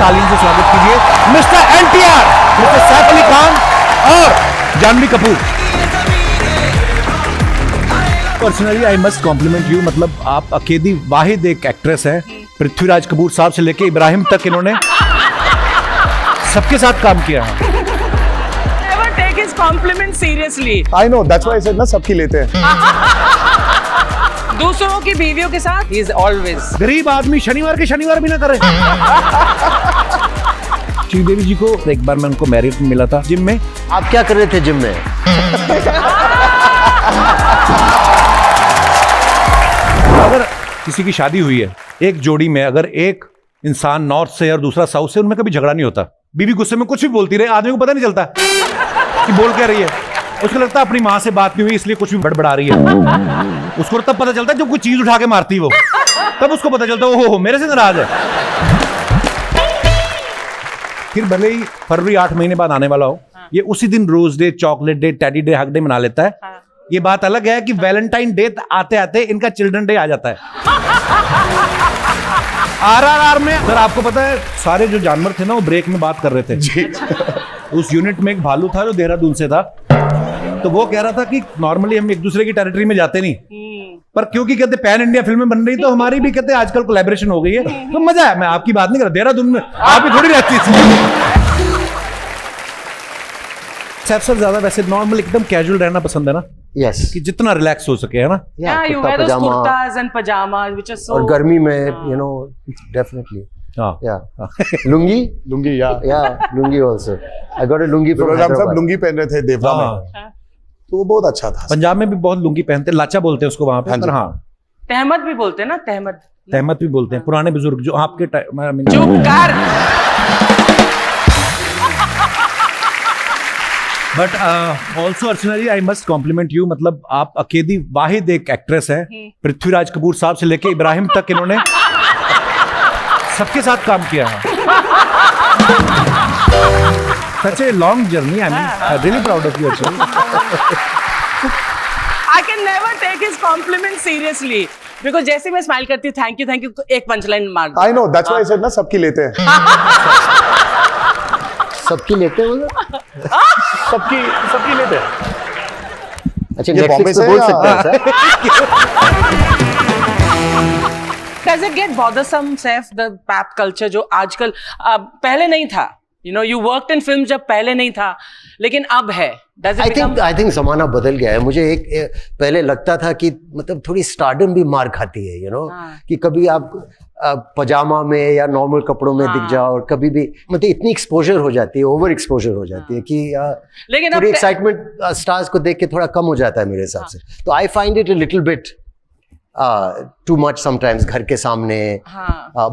तालीम से स्वागत कीजिए mister NTR, mister Saif Ali Khan और Janhvi Kapoor. Personally I must compliment you, मतलब आप अकेली वाहिद एक एक्ट्रेस है। पृथ्वीराज कपूर साहब से लेके इब्राहिम तक इन्होंने सबके साथ काम किया है। Never take his compliment seriously. I know, that's why I said ना सबकी लेते हैं। दूसरों की बीवियों के साथ he is always. गरीब आदमी शनिवार के शनिवार भी ना करे। श्रीदेवी जी को एक बार मैं उनको मैरिड में मिला था जिम में। आप क्या कर रहे थे जिम में? अगर किसी की शादी हुई है, एक जोड़ी में अगर एक इंसान नॉर्थ से और दूसरा साउथ से, उनमें कभी झगड़ा नहीं होता। बीवी गुस्से में कुछ भी बोलती रहे, आदमी को पता नहीं चलता कि बोल क्या रही है। उसको लगता है अपनी माँ से बात नहीं हुई इसलिए कुछ भी बड़बड़ा रही है। उसको तब पता चलता है जब कोई चीज उठा के मारती वो, तब उसको पता चलता है ओहो मेरे से नाराज है। फिर भले ही फरवरी 8 महीने बाद आने वाला हो, ये उसी दिन rose day, chocolate day, teddy day, hug day मना लेता है। ये बात अलग है कि वैलेंटाइन डे आते आते इनका चिल्ड्रन डे आ जाता है। RRR में सर आपको पता है सारे जो जानवर थे ना वो ब्रेक में बात कर रहे थे। उस यूनिट में एक भालू था जो देहरादून से था, तो वो कह रहा था कि नॉर्मली हम एक दूसरे की टेरिटरी में जाते नहीं, पर क्योंकि कहते पैन इंडिया फिल्में बन रही तो हमारी भी कहते आजकल कोलैबोरेशन हो गई है, तो मजा है। मैं आपकी बात नहीं कर रहा, देहरादून में आप ही थोड़ी रहती थी। सर ज्यादा वैसे नॉर्मल एकदम कैजुअल रहना पसंद है ना? यस, कि जितना रिलैक्स हो सके, है ना? Yeah, you wear those kurtas and pajamas which are so. और गर्मी में you know definitely. हाँ Yeah. लुंगी लुंगी या lungi also. I got a lungi from हम सब Hyderabad. लुंगी पहन रहे थे देवरा में, तो वो बहुत अच्छा था। पंजाब में भी बहुत लुंगी पहनते हैं, लाचा बोलते हैं उसको वहां पे। हाँ, तहमत भी बोलते हैं ना, तहमत तहमत भी बोलते हैं पुराने बुजुर्ग जो आपके टाइम। चुप कर। But also Archana I must compliment you, मतलब आप अकेली वाहिद एक एक्ट्रेस है। पृथ्वीराज कपूर साहब से लेके इब्राहिम तक इन्होंने सबके साथ काम किया है। Such a long journey, I mean really proud of you actually. I can never take his compliment seriously because जैसे मैं स्माइल करती हूँ थैंक यू तो एक पंचलाइन मार दो। I know, that's why I said ना सबकी लेते हैं। सबकी लेते हो? सबकी लेते हैं। अच्छा, ये बॉम्बे नेटफ्लिक्स पे से बोल या- सकते हैं sir? Does it get bothersome, Saif, the pap culture जो आजकल पहले नहीं था? You know, you worked in films जब पहले नहीं था, लेकिन अब है। Does it become? I think जमाना बदल गया है। मुझे एक पहले लगता था कि मतलब थोड़ी स्टारडम भी मार खाती है, कि कभी आप पजामा में या नॉर्मल कपड़ों में दिख जाओ, और कभी भी मतलब इतनी एक्सपोजर हो जाती है, ओवर एक्सपोजर हो जाती है कि लेकिन थोड़ी अब एक्साइटमेंट स्टार्स को देख के थोड़ा कम हो जाता है मेरे हिसाब से। तो I find it a little bit too much sometimes. घर के सामने,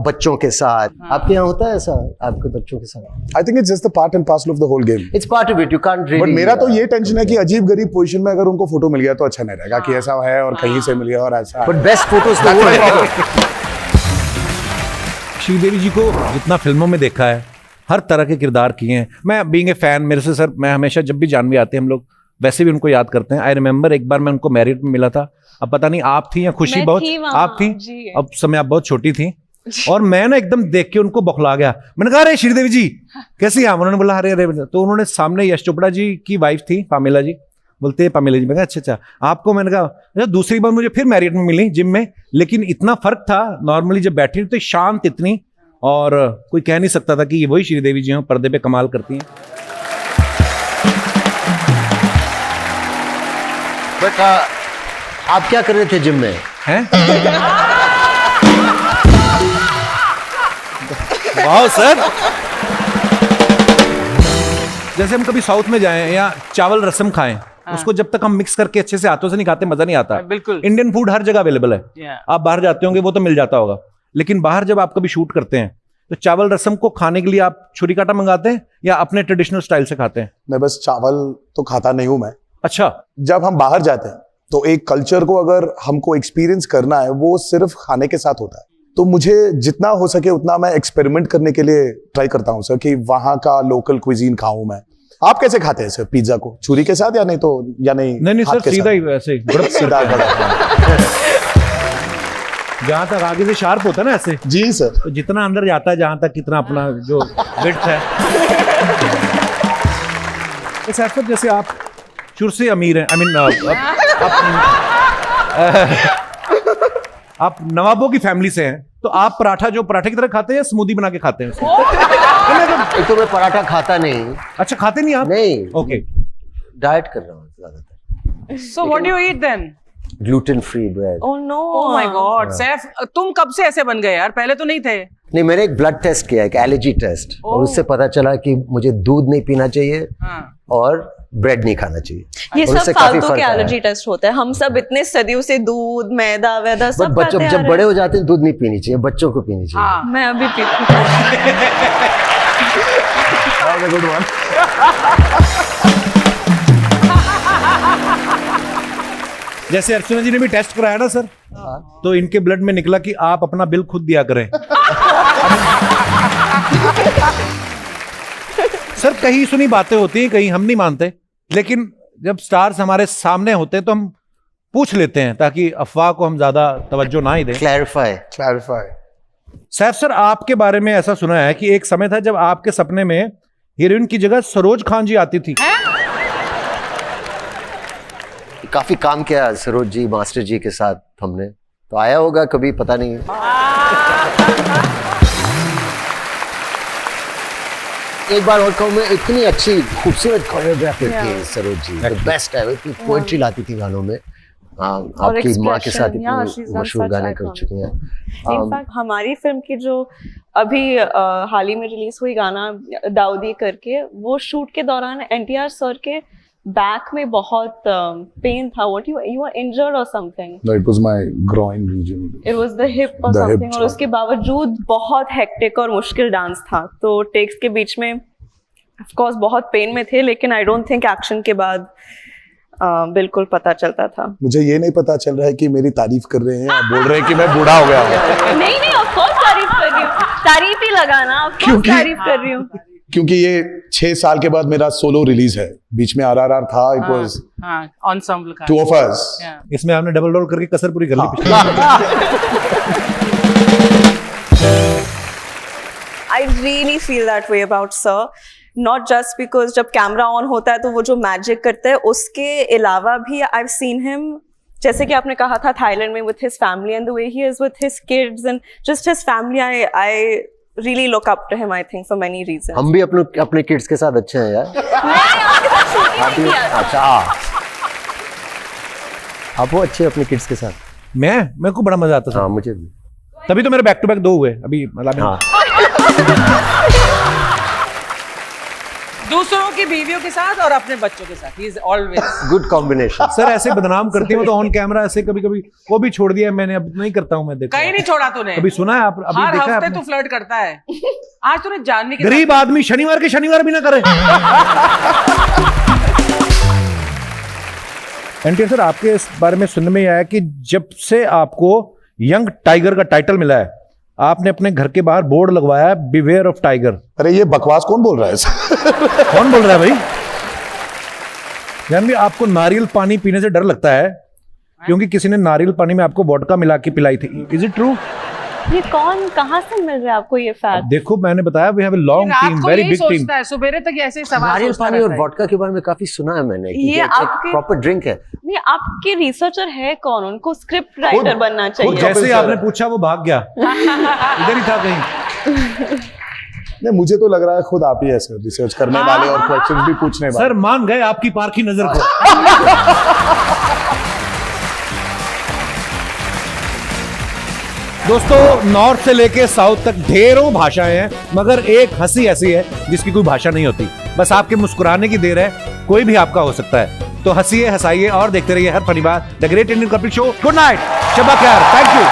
बच्चों के साथ। आपके यहाँ होता है ऐसा आपके बच्चों के साथ? I think it's just the part and parcel of the whole game. It's part of it. You can't really. But मेरा तो ये टेंशन है कि अजीब गरीब पोजीशन में अगर उनको फोटो मिल गया तो अच्छा नहीं रहेगा कि ऐसा है और कहीं से मिल गया और ऐसा। But best photos तो वो है। श्रीदेवी जी को जितना फिल्मों में देखा है, हर तरह के किरदार किए हैं। मैं बीइंग ए फैन, मेरे से सर मैं हमेशा जब भी जानवी आते हैं हम लोग वैसे भी उनको याद करते हैं। आई रिमेम्बर एक बार मैं उनको मैरिड में मिला था, अब पता नहीं आप थी या खुशी, बहुत आप थी, अब समय आप बहुत छोटी थी, और मैं ना एकदम देख के उनको बौखला गया। मैंने कहा अरे श्रीदेवी जी कैसी हैं? उन्होंने बोला अरे अरे, तो उन्होंने सामने यश चोपड़ा जी की वाइफ थी पामेला जी, बोलते हैं पामेला जी। मैं कहा अच्छा आपको। मैंने कहा दूसरी बार मुझे फिर मैरिड में मिली जिम में, लेकिन इतना फर्क था, नॉर्मली जब बैठी तो शांत इतनी, और कोई कह नहीं सकता था कि ये वही श्रीदेवी जी हैं, पर्दे पे कमाल करती हैं। बट आप क्या कर रहे थे जिम में? हैं? वाह सर, जैसे हम कभी साउथ में जाएं या चावल रसम खाएं, उसको जब तक हम मिक्स करके अच्छे से हाथों से नहीं खाते मजा नहीं आता। बिल्कुल। इंडियन फूड हर जगह अवेलेबल है, आप बाहर जाते होंगे वो तो मिल जाता होगा, लेकिन बाहर जब आप कभी शूट करते हैं तो चावल रसम को खाने के लिए आप छुरी कांटा मंगाते हैं या अपने ट्रेडिशनल स्टाइल से खाते हैं? मैं बस चावल तो खाता नहीं हूं मैं। अच्छा, जब हम बाहर जाते हैं तो एक कल्चर को अगर हमको एक्सपीरियंस करना है वो सिर्फ खाने के साथ होता है, तो मुझे जितना हो सके उतना मैं एक्सपेरिमेंट करने के लिए ट्राई करता हूँ सर, कि वहाँ का लोकल क्विजीन खाऊं मैं। आप कैसे खाते हैं सर पिज्जा को? छुरी के साथ या नहीं तो या नहीं? नहीं सर, सीधा ही वैसे सीधा जहाँ तक आगे से शार्प होता है ना ऐसे, जी सर। तो जितना अंदर जाता है जहाँ तक कितना अपना जो विड्थ है। तो सैफ, जैसे आप शुरू से अमीर हैं, आई मीन आप नवाबों की फैमिली से हैं, तो आप पराठा जो पराठे की तरह खाते हैं या स्मूदी बना के खाते हैं? एक तो मैं पराठा खाता नहीं। अच्छा, खाते नहीं आप? नहीं, ओके। डाइट कर रहा हूँ ज्यादातर। So what do you eat then? Gluten free bread. Oh no! Oh my God, Saif, तुम कब से ऐसे बन गए यार? पहले तो नहीं थे। नहीं, मैंने एक ब्लड टेस्ट किया, एक एलर्जी टेस्ट, और उससे पता चला कि मुझे दूध नहीं पीना चाहिए और ब्रेड नहीं खाना चाहिए। ये और सब उससे काफी फालतू फर्क के आया। एलर्जी टेस्ट होते हैं। हम सब इतने सदियों से दूध, मैदा वैदा सब बच्चों खाते आ जब रहे बड़े हो जाते हैं दूध नहीं पीनी चाहिए, बच्चों को पीनी चाहिए। हाँ। हैं। मैं अभी पीती हूँ। Good one. जैसे अर्चना जी ने भी टेस्ट कराया ना सर, तो इनके ब्लड में निकला कि आप अपना बिल खुद दिया करें। सर, कहीं सुनी बातें होती हैं, कहीं हम नहीं मानते, लेकिन जब स्टार्स हमारे सामने होते हैं तो हम पूछ लेते हैं ताकि अफवाह को हम ज्यादा तवज्जो ना ही दें। क्लैरिफाई। सैफ सर, आपके बारे में ऐसा सुना है कि एक समय था जब आपके सपने में हीरोइन की जगह सरोज खान जी आती थी। काफी काम किया सरोज जी, मास्टर जी के साथ हमने, तो आया होगा कभी, पता नहीं। एक बार और कहूँ, मैं इतनी अच्छी खूबसूरत कोरियोग्राफर थी सरोज जी, द बेस्ट है। इतनी पोएट्री लाती थी गानों में। आपकी माँ के साथ इतनी मशहूर गाने कर चुकी हैं। इनफैक्ट हमारी फिल्म की जो अभी हाल ही में रिलीज हुई गाना दाऊदी करके, वो शूट के दौरान एनटीआर सर के बैक में बहुत पेन था। व्हाट यू वर इंजर्ड और something? No, it was my groin region. It was the hip और The hip समथिंग, और joint. उसके बावजूद बहुत हेक्टिक और मुश्किल डांस था। तो टेक्स के बीच में ऑफ कोर्स बहुत पेन में थे, लेकिन आई डोंट थिंक एक्शन के बाद बिल्कुल पता चलता था। मुझे ये नहीं पता चल रहा है कि मेरी तारीफ कर रहे हैं या बोल रहे हैं कि मैं बूढ़ा हो गया हूँ। नहीं नहीं, ऑफ कोर्स तारीफ कर रही हूँ, तारीफ ही लगाना, ऑफ कोर्स क्योंकि- तारीफ कर रही हूँ। क्योंकि ये 6 साल के बाद मेरा सोलो रिलीज है। बीच में आरआरआर था, इट वाज हाँ, ensemble का। 2 of us. Yeah. इसमें आपने डबल रोल करके कसर पूरी कर ली पिछली। I really feel that way about sir, not just because जब कैमरा ऑन होता है तो वो जो मैजिक करता है, उसके अलावा भी I've seen him, जैसे कि आपने कहा था थाईलैंड में, with his family and the way he is with his kids and just his family, I really look up to him, I think, for many reasons. हम भी अपने किड्स के साथ अच्छे हैं यार। अच्छा, आप वो अच्छे अपने किड्स के साथ। मेरे को बड़ा मजा आता था। हाँ, मुझे भी। तभी तो मेरे बैक टू बैक 2 हुए अभी, मतलब हाँ, दूसरों की बीवियों के साथ और अपने बच्चों के साथ, he is always। Good combination. Sir ऐसे बदनाम करती हूँ तो ऑन कैमरा ऐसे कभी कभी वो भी छोड़ दिया मैंने, अब नहीं करता हूँ मैं। देखो, कहीं नहीं छोड़ा तूने। कभी सुना है आप? अभी हर देखा है हफ्ते आपने? तू फ्लर्ट करता है। आज तूने जानवी के गरीब आदमी शनिवार के शनिवार भी ना करे। एनटीआर सर, आपके इस बारे में सुनने में आया कि जब से आपको यंग टाइगर का टाइटल मिला है, आपने अपने घर के बाहर बोर्ड लगवाया है, बिवेयर ऑफ टाइगर। अरे ये बकवास कौन बोल रहा है? कौन बोल रहा है भाई? जानवी, आपको नारियल पानी पीने से डर लगता है क्योंकि किसी ने नारियल पानी में आपको वोडका मिला के पिलाई थी। Is it true? ये कौन, कहाँ से मिल रहा है आपको ये फैक्ट? देखो, मैंने बताया वी हैव अ लॉन्ग रात टीम, को वेरी यही बिग टीम। सोचता है, सुबेरे तक ऐसे ही सवाल नारियल सोचता पानी और रहता है। वोडका के बारे में काफी सुना है मैंने। ये आपके- प्रॉपर ड्रिंक है। नहीं, आपके रिसर्चर है कौन? उनको स्क्रिप्ट राइटर बनना चाहिए। जैसे ही सर आपने है। पूछा वो भाग गया, इधर ही था कहीं। नहीं, मुझे तो लग रहा है खुद आप ही ऐसे रिसर्च करने वाले और क्वेश्चंस भी पूछने वाले। सर मान गए आपकी पारखी नजर को। दोस्तों, नॉर्थ से लेके साउथ तक ढेरों भाषाएं हैं, मगर एक हंसी ऐसी है जिसकी कोई भाषा नहीं होती। बस आपके मुस्कुराने की देर है, कोई भी आपका हो सकता है। तो हंसिए, हंसाइए और देखते रहिए हर शनिवार the great Indian Kapil show. Good night, शब्बा खैर, थैंक यू।